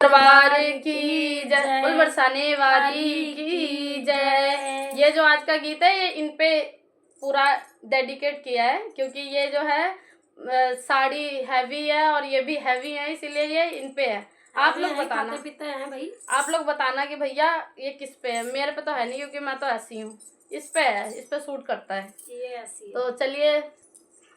दरबार की जय, बोल बरसाने वाली की जय। ये जो आज का गीत है ये इन पे पूरा डेडिकेट किया है, क्योंकि ये जो है साड़ी हैवी है और ये भी हैवी है, इसीलिए ये इन पे है। आप लोग बताना, खाते पीते हैं भाई, आप लोग बताना कि भैया ये किस पे है। मेरे पे तो है नहीं, क्योंकि मैं तो ऐसी हूँ। इस पे है, इस पे सूट करता है ये ऐसी। तो चलिए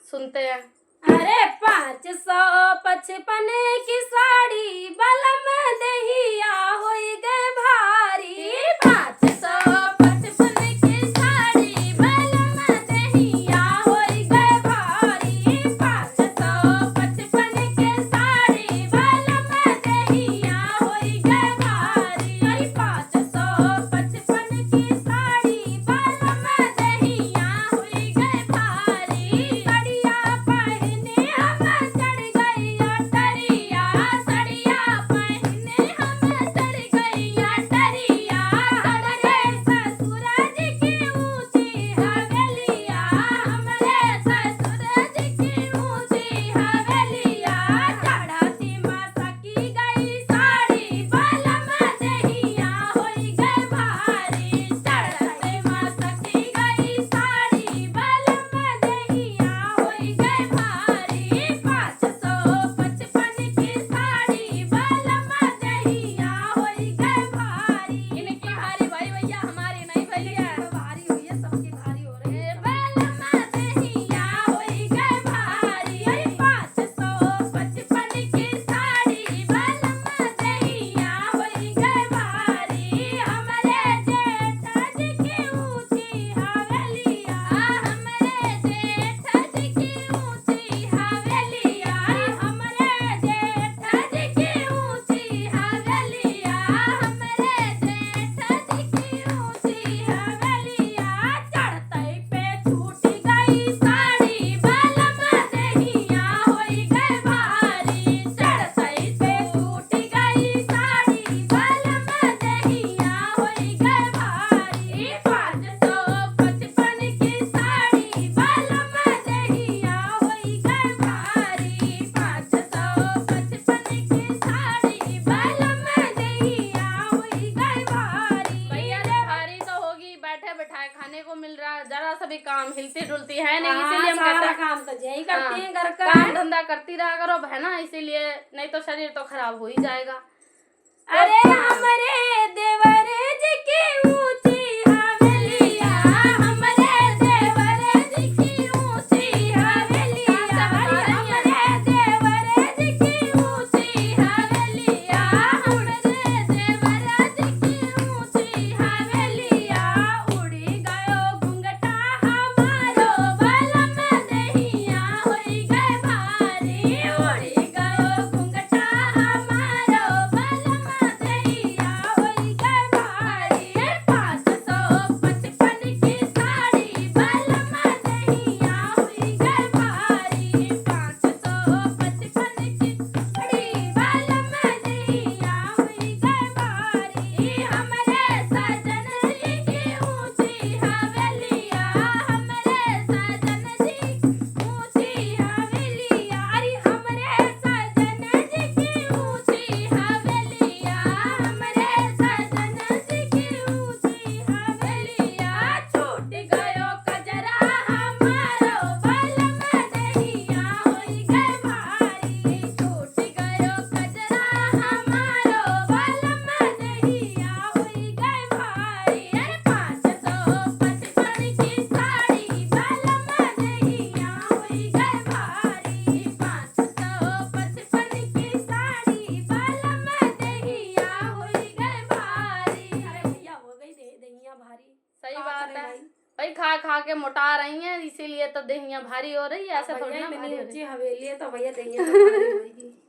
सुनते हैं। अरे 555 की साड़ी बलम दहिया होई गए भारी। 555 की साड़ी बलम दहिया होई गए भारी। 555 की साड़ी बलम दहिया होई गए भारी। 555 की साड़ी बलम दहिया होई गए भारी। सड़िया पहने हम चढ़ गई अटरिया। सड़िया पहने हम चढ़ गई अटरिया। चढ़ गए ससुर जी की ऊंची हवेलिया। हमरे ससुर जी की ऊंची हवेलिया। चढ़ती मसकी गई साड़ी बलम दहिया होई गए भारी। चढ़ती मसकी गई साड़ी बलम दहिया होई गए भारी। 555 की साड़ी बलम दहिया होई गए भारी। इनकी भारी भाई भैया, हमारी नहीं भैया, भारी हुई है, सबकी भारी हो रही है। बलम दहिया होई गए भारी। 555 की साड़ी बलम दहिया होई गए भारी। हमरे जेठ जी की ऊंची हवेलिया। हमरे जेठ जी की ऊंची हवेलिया। हमरे जेठ जी की ऊंची हवेलिया। हमरे जेठ जी की ऊंची हवेलिया। चढ़ते पे छूट गई साड़ी बलम दहिया होई गए भारी। चढ़ते पे छूट गई साड़ी बलम दहिया होई गए भारी। 555 की साड़ी बलम दहिया होई गए भारी। 555 की साड़ी बलम दहिया होई गए भारी। भैया रे भारी तो होगी, बैठे बैठाए खाने को मिल रहा है, जरा सा भी काम हिलती डुलती है नहीं, इसीलिए हम कहते हैं काम तो यही करती हैं घर का। काम धंधा करती रहा करो बहना, इसीलिए नहीं तो शरीर तो खराब हो ही जाएगा। अरे हमरे देवर जी की ऊंची हवेलिया। हमरे देवर जी की ऊंची हवेलिया। हमरे देवर जी की ऊंची हवेलिया। हमरे देवर जी की ऊंची हवेलिया। उड़ी गयो घुंघटा हमारो बलम दहिया होई गए भारी। उड़ी गयो घुंघटा हमारो बलम दहिया होई गए भारी। 555 की साड़ी बलम दहिया होई गए भारी। 555 की साड़ी बलम दहिया होई गए भारी। हमरे सजन जी की ऊंची हवेलिया। हमरे सजन जी ऊंची हवेलिया। अरे हमरे सजन जी की ऊंची हवेलिया। हमरे सजन जी की ऊंची हवेलिया। छूट गयो कजरा हमारो बलम दहिया होई गए भारी। छूट गयो कजरा हमारो बलम दहिया होई गए भारी। अरे 555 की साड़ी बलम दहिया होई गए भारी। 555 की साड़ी बलम दहिया होई गए भारी। अरे भैया हो गई दहिया भारी। सही बात है भाई, खा खा के मोटा रही हैं, इसीलिए तो देहियां भारी हो रही है, ऐसे थोड़ी ना भारी हो रही है। ऊंची हवेली है तो भैया दहिया तो भारी होगी।